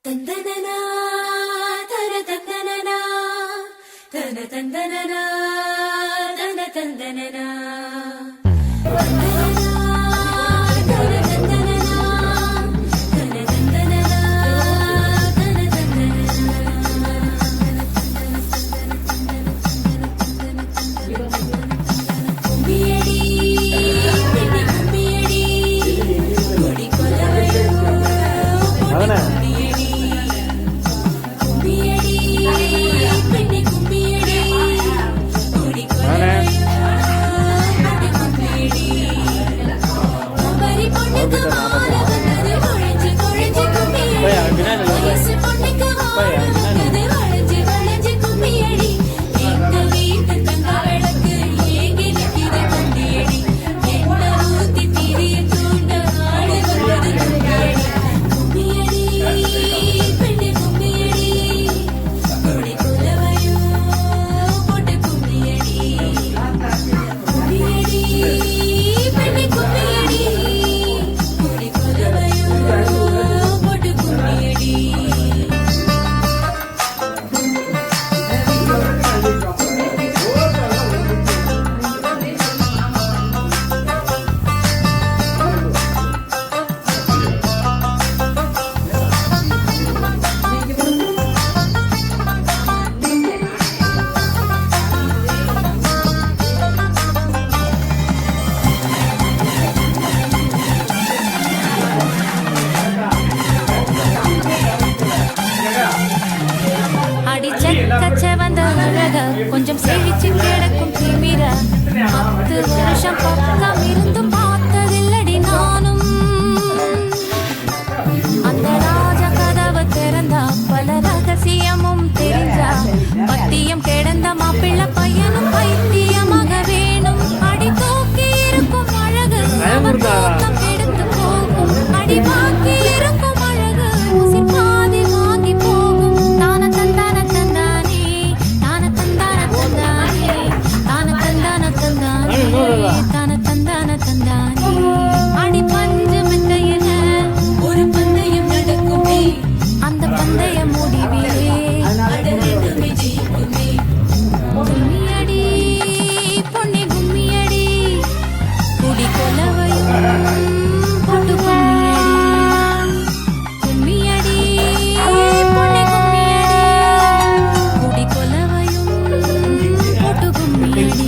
தந்தனனா தன தந்தனனா தன தந்தனனா தன தந்தனனா கொஞ்சம் செழிச்சு கிடக்கும் திமிர 10 வருஷம் பக்கம் இருந்தும் பார்த்ததில்லடி நானும். அந்த ராஜ கதவு திறந்தா பல ரகசியமும் தெரிஞ்சா பத்தியம் கிடந்த மாப்பிள்ள பையனும் பைத்தியமாக வேணும். அடி தூக்கி இருக்கும் அழகு அவர் தூக்கம் எடுத்து போகும். அடி பாக்கி இருக்கும் அழகு உசிர் பாதி வாங்கி போகும். தான தந்தான தந்தானே தான தந்தான தந்தானே தான தந்தான தந்தானே தான தந்தான தந்தானே. அடி பஞ்சு மெத்தையில ஒரு பந்தயம் நடக்குமே. அந்த பந்தய முடிவிலே அடரெண்டுமே ஜெயிக்குமே. கும்மியடி பொன்னி கும்மியடி குடி கொலவையும் போட்டு கும்மியடி பொன்னி கும்மியடி குடி கொலவையும் போட்டு கும்மியடி.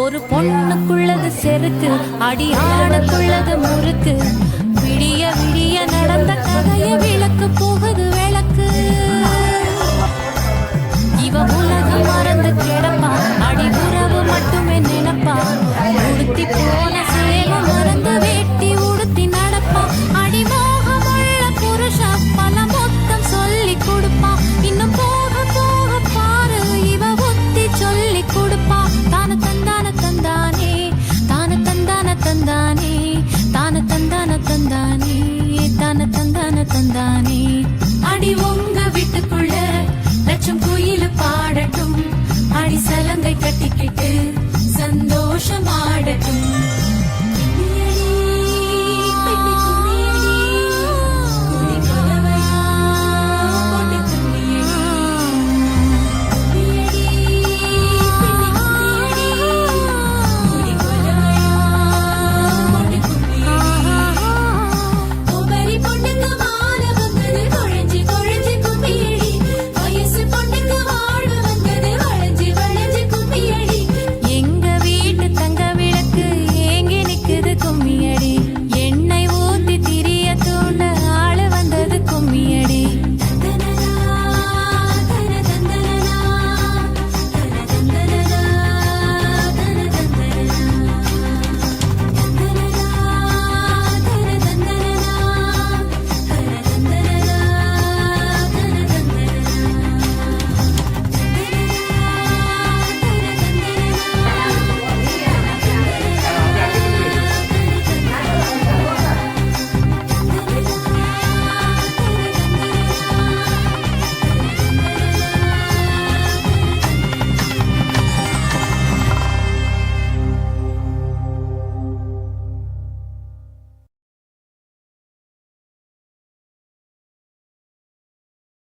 ஒரு பொண்ணுக்குள்ளது செருக்கு அடியானுக்குள்ளது முறுக்கு. விடிய விடிய நடந்த கதைய விளக்கு போகுது விளக்கு. இவ உலகம் மறந்து கிடப்பா அடி உறவு மட்டுமே நினைப்பா. உடுத்தி போன சேவை மறந்து வேட்டி உடுத்தி நடப்பா. அடி மோகமுள்ள புருஷா பல மொத்தம் சொல்லி கொடுப்பா. இன்னும் போக போக பாரு இவ புத்தி சொல்லி கொடுப்பா. தான தந்தான தந்தானே தான தந்தான தந்தானே தான தந்தான தந்தானே தான தந்தான தந்தானே. அடி உங்க வீட்டுக்குள்ள லட்சம் குயில பாடட்டும். அடி சலங்கை கட்டிக்கிட்டு சந்தோஷமாடட்டும்.